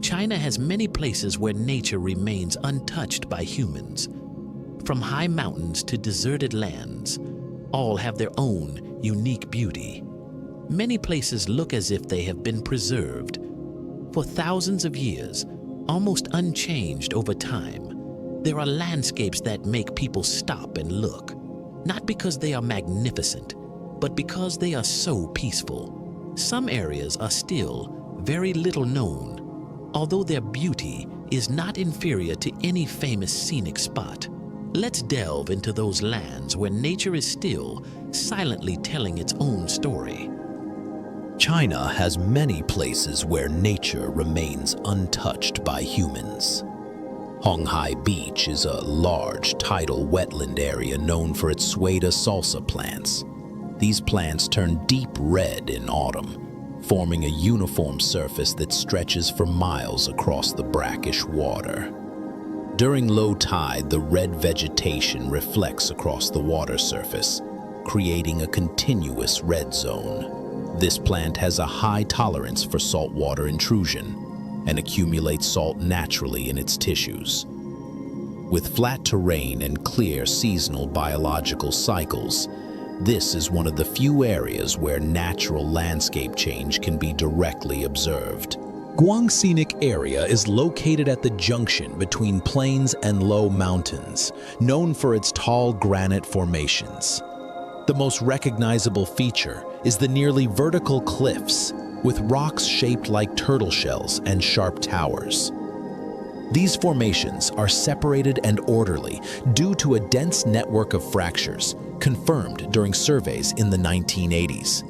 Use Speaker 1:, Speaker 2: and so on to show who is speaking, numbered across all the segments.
Speaker 1: China has many places where nature remains untouched by humans. From high mountains to deserted lands, all have their own unique beauty. Many places look as if they have been preserved for thousands of years, almost unchanged over time. There are landscapes that make people stop and look, not because they are magnificent, but because they are so peaceful. Some areas are still very little known, although their beauty is not inferior to any famous scenic spot. Let's delve into those lands where nature is still silently telling its own story.
Speaker 2: China has many places where nature remains untouched by humans. Honghai Beach is a large tidal wetland area known for its Sueda salsa plants. These plants turn deep red in autumn, forming a uniform surface that stretches for miles across the brackish water. During low tide, the red vegetation reflects across the water surface, creating a continuous red zone. This plant has a high tolerance for saltwater intrusion and accumulates salt naturally in its tissues. With flat terrain and clear seasonal biological cycles, this is one of the few areas where natural landscape change can be directly observed.
Speaker 3: Guang Scenic area is located at the junction between plains and low mountains, known for its tall granite formations. The most recognizable feature is the nearly vertical cliffs, with rocks shaped like turtle shells and sharp towers. These formations are separated and orderly due to a dense network of fractures confirmed during surveys in the 1980s.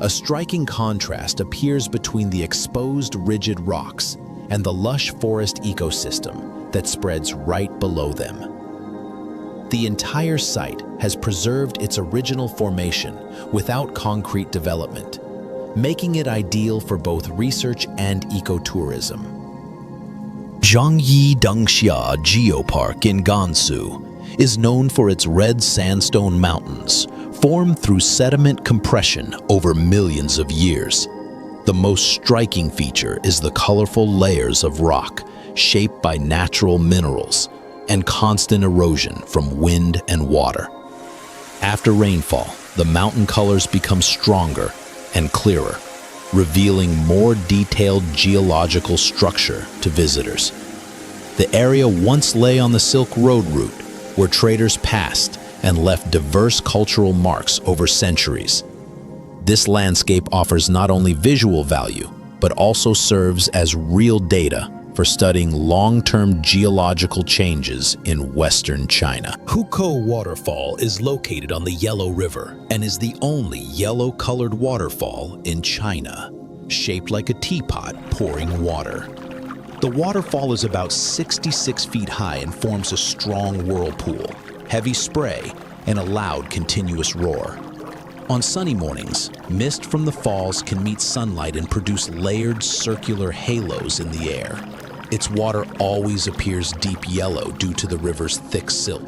Speaker 3: A striking contrast appears between the exposed rigid rocks and the lush forest ecosystem that spreads right below them. The entire site has preserved its original formation without concrete development, making it ideal for both research and ecotourism.
Speaker 2: Zhangye Danxia Geopark in Gansu is known for its red sandstone mountains, formed through sediment compression over millions of years. The most striking feature is the colorful layers of rock shaped by natural minerals and constant erosion from wind and water. After rainfall, the mountain colors become stronger and clearer, revealing more detailed geological structure to visitors. The area once lay on the Silk Road route, where traders passed and left diverse cultural marks over centuries. This landscape offers not only visual value, but also serves as real data for studying long-term geological changes in Western China.
Speaker 3: Hukou Waterfall is located on the Yellow River and is the only yellow-colored waterfall in China, shaped like a teapot pouring water. The waterfall is about 66 feet high and forms a strong whirlpool, heavy spray, and a loud continuous roar. On sunny mornings, mist from the falls can meet sunlight and produce layered circular halos in the air. Its water always appears deep yellow due to the river's thick silt,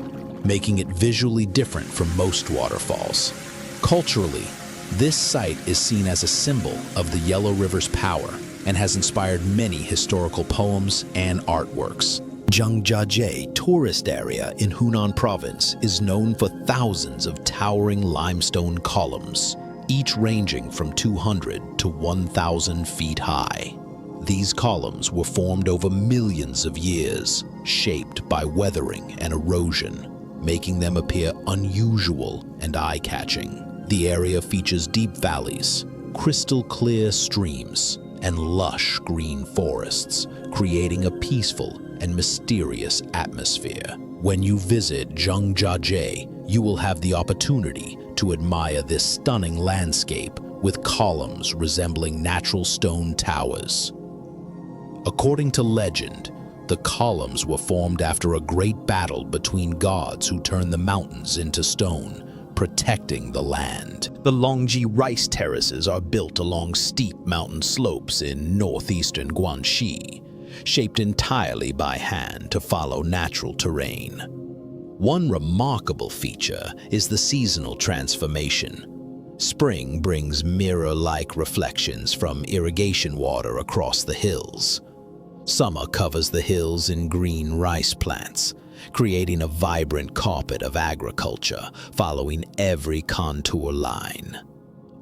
Speaker 3: making it visually different from most waterfalls. Culturally, this site is seen as a symbol of the Yellow River's power and has inspired many historical poems and artworks.
Speaker 2: Zhangjiajie tourist area in Hunan province is known for thousands of towering limestone columns, each ranging from 200 to 1,000 feet high. These columns were formed over millions of years, shaped by weathering and erosion, making them appear unusual and eye-catching. The area features deep valleys, crystal clear streams, and lush green forests, creating a peaceful and mysterious atmosphere. When you visit Zhangjiajie, you will have the opportunity to admire this stunning landscape with columns resembling natural stone towers. According to legend, the columns were formed after a great battle between gods who turned the mountains into stone, protecting the land. The Longji rice terraces are built along steep mountain slopes in northeastern Guangxi, shaped entirely by hand to follow natural terrain. One remarkable feature is the seasonal transformation. Spring brings mirror-like reflections from irrigation water across the hills, Summer covers the hills in green rice plants, creating a vibrant carpet of agriculture following every contour line.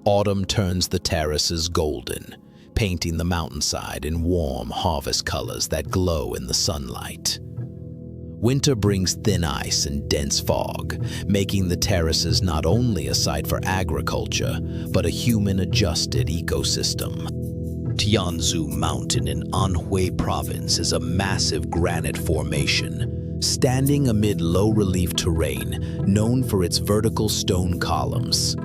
Speaker 2: Autumn turns the terraces golden, painting the mountainside in warm harvest colors that glow in the sunlight. Winter brings thin ice and dense fog, making the terraces not only a site for agriculture, but a human-adjusted ecosystem. Tianzu Mountain in Anhui Province is a massive granite formation, standing amid low-relief terrain known for its vertical stone columns.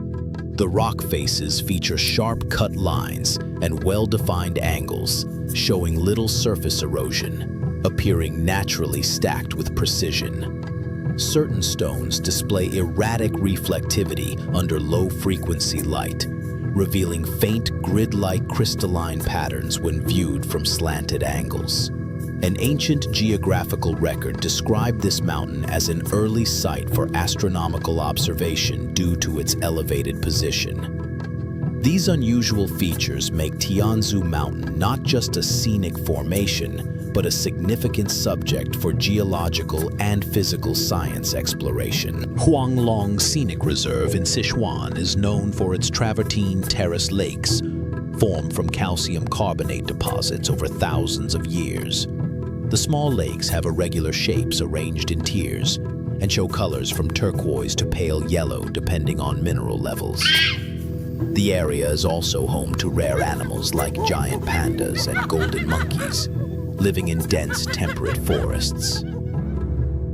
Speaker 2: The rock faces feature sharp-cut lines and well-defined angles, showing little surface erosion, appearing naturally stacked with precision. Certain stones display erratic reflectivity under low-frequency light, revealing faint grid-like crystalline patterns when viewed from slanted angles. An ancient geographical record described this mountain as an early site for astronomical observation due to its elevated position. These unusual features make Tianzu Mountain not just a scenic formation, but a significant subject for geological and physical science exploration.
Speaker 3: Huanglong Scenic Reserve in Sichuan is known for its travertine terrace lakes, formed from calcium carbonate deposits over thousands of years. The small lakes have irregular shapes arranged in tiers and show colors from turquoise to pale yellow depending on mineral levels. The area is also home to rare animals like giant pandas and golden monkeys, living in dense temperate forests.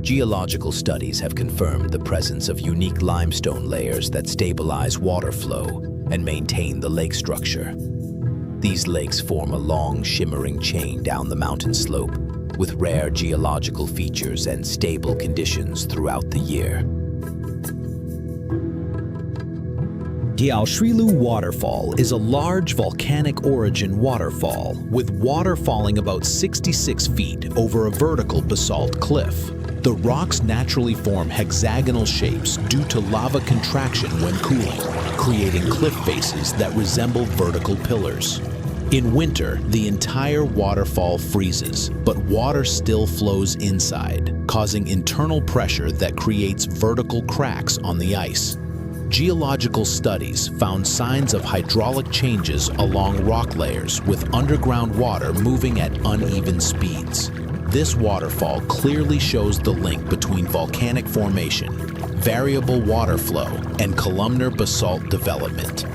Speaker 3: Geological studies have confirmed the presence of unique limestone layers that stabilize water flow and maintain the lake structure. These lakes form a long, shimmering chain down the mountain slope, with rare geological features and stable conditions throughout the year. Diaoshuilou Waterfall is a large volcanic origin waterfall with water falling about 66 feet over a vertical basalt cliff. The rocks naturally form hexagonal shapes due to lava contraction when cooling, creating cliff faces that resemble vertical pillars. In winter, the entire waterfall freezes, but water still flows inside, causing internal pressure that creates vertical cracks on the ice. Geological studies found signs of hydraulic changes along rock layers, with underground water moving at uneven speeds. This waterfall clearly shows the link between volcanic formation, variable water flow, and columnar basalt development.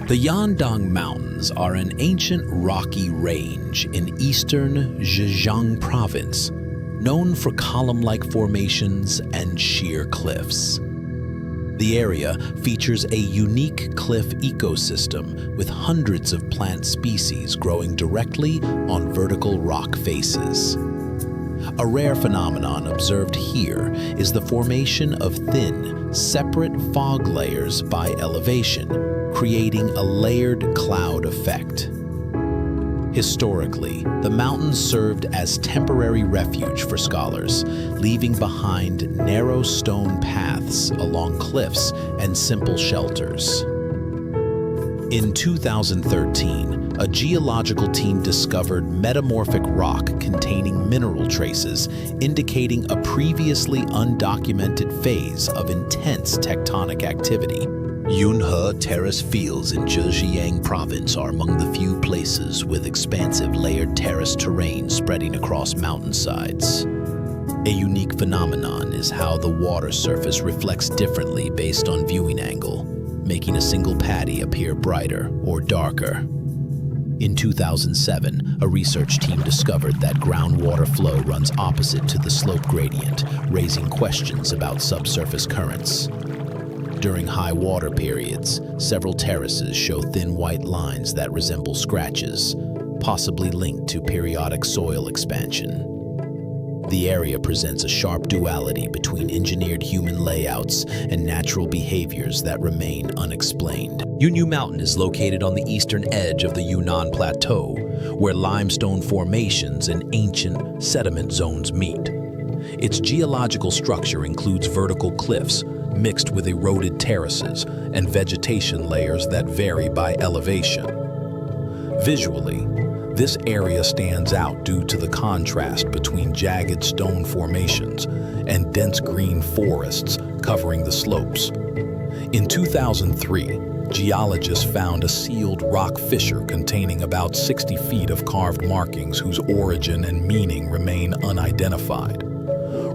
Speaker 3: The Yandang Mountains are an ancient rocky range in eastern Zhejiang Province, known for column-like formations and sheer cliffs. The area features a unique cliff ecosystem with hundreds of plant species growing directly on vertical rock faces. A rare phenomenon observed here is the formation of thin, separate fog layers by elevation, creating a layered cloud effect. Historically, the mountains served as temporary refuge for scholars, leaving behind narrow stone paths along cliffs and simple shelters. In 2013, a geological team discovered metamorphic rock containing mineral traces, indicating a previously undocumented phase of intense tectonic activity. Yunhe terrace fields in Jiuzhaigou province are among the few places with expansive layered terrace terrain spreading across mountainsides. A unique phenomenon is how the water surface reflects differently based on viewing angle, making a single paddy appear brighter or darker. In 2007, a research team discovered that groundwater flow runs opposite to the slope gradient, raising questions about subsurface currents. During high water periods, several terraces show thin white lines that resemble scratches, possibly linked to periodic soil expansion. The area presents a sharp duality between engineered human layouts and natural behaviors that remain unexplained. Yunyu Mountain is located on the eastern edge of the Yunnan Plateau, where limestone formations and ancient sediment zones meet. Its geological structure includes vertical cliffs, mixed with eroded terraces and vegetation layers that vary by elevation. Visually,
Speaker 4: This area stands out due to the contrast between jagged stone formations and dense green forests covering the slopes. In 2003, geologists found a sealed rock fissure containing about 60 feet of carved markings whose origin and meaning remain unidentified.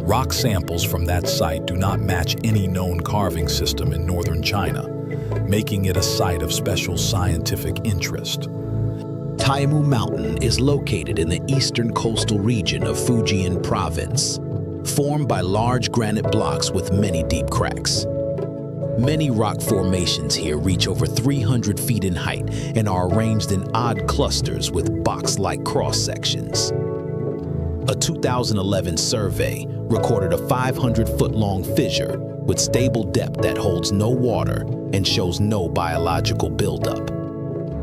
Speaker 4: Rock samples from that site do not match any known carving system in northern China, making it a site of special scientific interest.
Speaker 2: Taimu Mountain is located in the eastern coastal region of Fujian Province, formed by large granite blocks with many deep cracks. Many rock formations here reach over 300 feet in height and are arranged in odd clusters with box-like cross-sections. A 2011 survey recorded a 500-foot-long fissure with stable depth that holds no water and shows no biological buildup.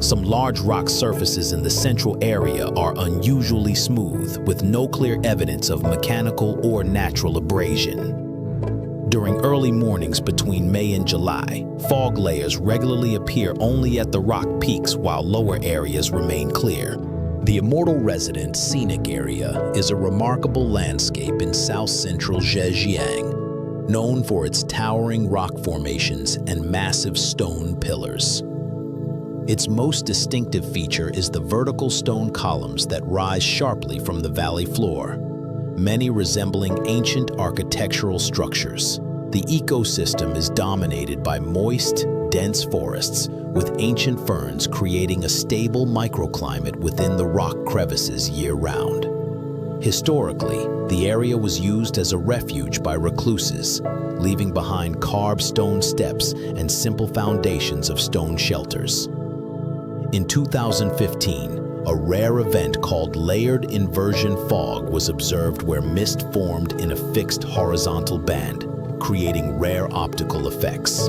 Speaker 2: Some large rock surfaces in the central area are unusually smooth, with no clear evidence of mechanical or natural abrasion. During early mornings between May and July, fog layers regularly appear only at the rock peaks while lower areas remain clear. The Immortal resident Scenic area is a remarkable landscape in south-central Zhejiang, known for its towering rock formations and massive stone pillars. Its most distinctive feature is the vertical stone columns that rise sharply from the valley floor, many resembling ancient architectural structures. The ecosystem is dominated by moist, dense forests, with ancient ferns creating a stable microclimate within the rock crevices year-round. Historically, the area was used as a refuge by recluses, leaving behind carved stone steps and simple foundations of stone shelters. In 2015, a rare event called layered inversion fog was observed where mist formed in a fixed horizontal band, creating rare optical effects.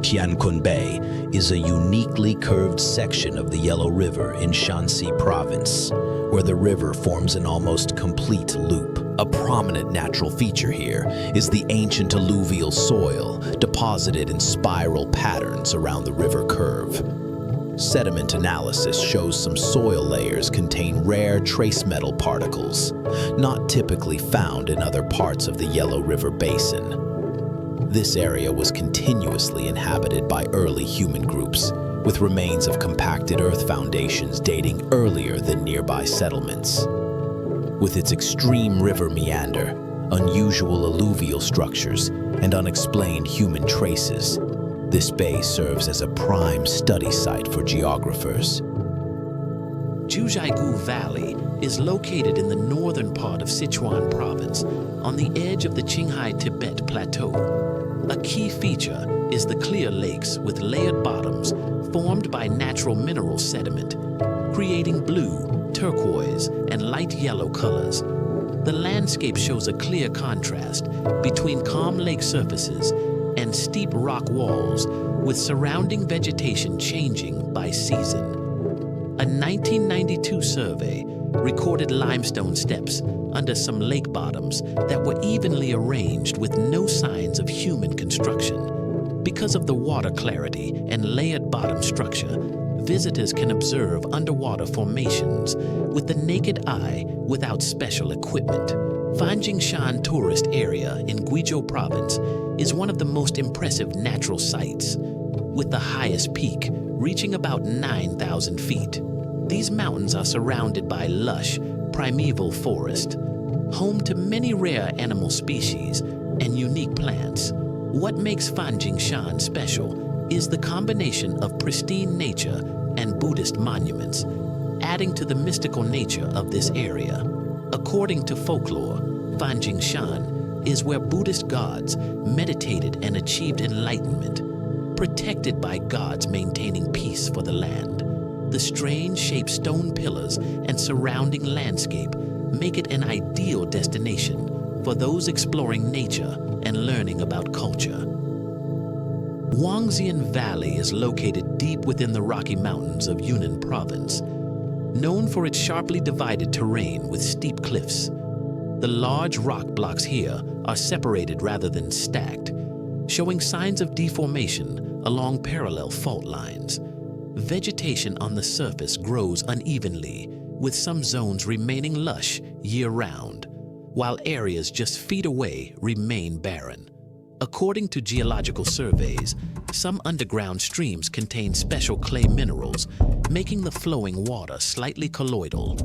Speaker 2: Qiankun Bay is a uniquely curved section of the Yellow River in Shanxi province, where the river forms an almost complete loop. A prominent natural feature here is the ancient alluvial soil deposited in spiral patterns around the river curve. Sediment analysis shows some soil layers contain rare trace metal particles, not typically found in other parts of the Yellow River Basin. This area was continuously inhabited by early human groups, with remains of compacted earth foundations dating earlier than nearby settlements. With its extreme river meander, unusual alluvial structures, and unexplained human traces, this bay serves as a prime study site for geographers.
Speaker 1: Jiuzhaigou Valley is located in the northern part of Sichuan province on the edge of the Qinghai-Tibet Plateau. A key feature is the clear lakes with layered bottoms formed by natural mineral sediment, creating blue, turquoise, and light yellow colors. The landscape shows a clear contrast between calm lake surfaces and steep rock walls, with surrounding vegetation changing by season. A 1992 survey recorded limestone steps under some lake bottoms that were evenly arranged with no signs of human construction. Because of the water clarity and layered bottom structure, visitors can observe underwater formations with the naked eye without special equipment. Fanjing Shan tourist area in Guizhou province is one of the most impressive natural sites, with the highest peak reaching about 9,000 feet. These mountains are surrounded by lush, primeval forest, home to many rare animal species and unique plants. What makes Fanjing Shan special is the combination of pristine nature and Buddhist monuments, adding to the mystical nature of this area. According to folklore, Fanjing Shan is where Buddhist gods meditated and achieved enlightenment, protected by gods maintaining peace for the land. The strange-shaped stone pillars and surrounding landscape make it an ideal destination for those exploring nature and learning about culture. Wangzian Valley is located deep within the Rocky Mountains of Yunnan province, known for its sharply divided terrain with steep cliffs. The large rock blocks here are separated rather than stacked, showing signs of deformation along parallel fault lines. Vegetation on the surface grows unevenly, with some zones remaining lush year-round, while areas just feet away remain barren. According to geological surveys, some underground streams contain special clay minerals, making the flowing water slightly colloidal.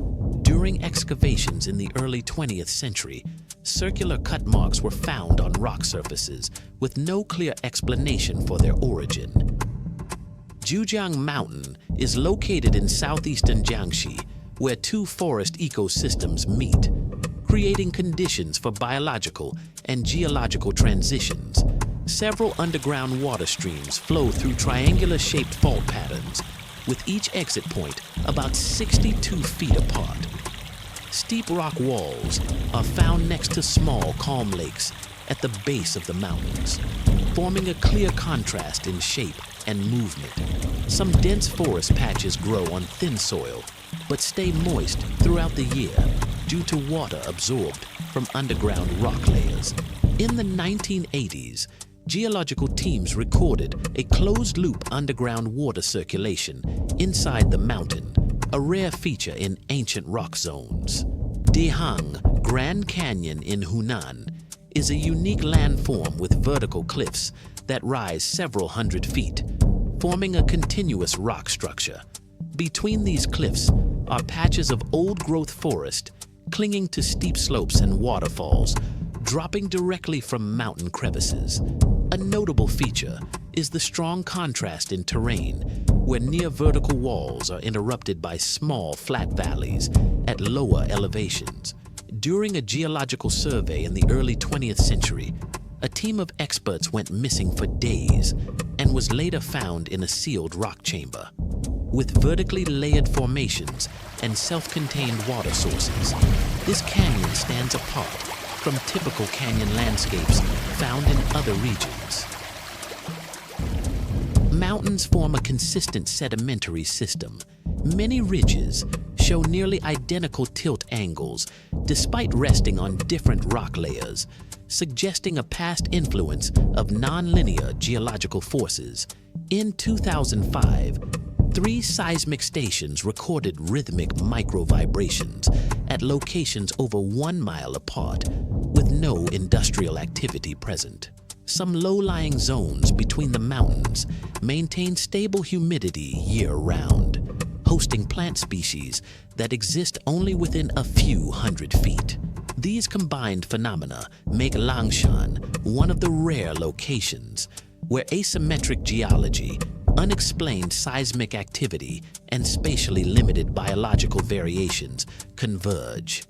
Speaker 1: During excavations in the early 20th century, circular cut marks were found on rock surfaces with no clear explanation for their origin. Jiuzhaigou Mountain is located in southeastern Jiangxi, where two forest ecosystems meet, creating conditions for biological and geological transitions. Several underground water streams flow through triangular-shaped fault patterns, with each exit point about 62 feet apart. Steep rock walls are found next to small, calm lakes at the base of the mountains, forming a clear contrast in shape and movement. Some dense forest patches grow on thin soil, but stay moist throughout the year due to water absorbed from underground rock layers. In the 1980s, geological teams recorded a closed-loop underground water circulation inside the mountain, a rare feature in ancient rock zones. Dehang Grand Canyon in Hunan is a unique landform with vertical cliffs that rise several hundred feet, forming a continuous rock structure. Between these cliffs are patches of old-growth forest clinging to steep slopes and waterfalls, dropping directly from mountain crevices. A notable feature is the strong contrast in terrain, where near vertical walls are interrupted by small, flat valleys at lower elevations. During a geological survey in the early 20th century, a team of experts went missing for days and was later found in a sealed rock chamber. With vertically layered formations and self-contained water sources, this canyon stands apart from typical canyon landscapes found in other regions. Mountains form a consistent sedimentary system. Many ridges show nearly identical tilt angles despite resting on different rock layers, suggesting a past influence of nonlinear geological forces. In 2005, 3 seismic stations recorded rhythmic micro-vibrations at locations over 1 mile apart, with no industrial activity present. Some low-lying zones between the mountains maintain stable humidity year-round, hosting plant species that exist only within a few hundred feet. These combined phenomena make Langshan one of the rare locations where asymmetric geology, unexplained seismic activity, and spatially limited biological variations converge.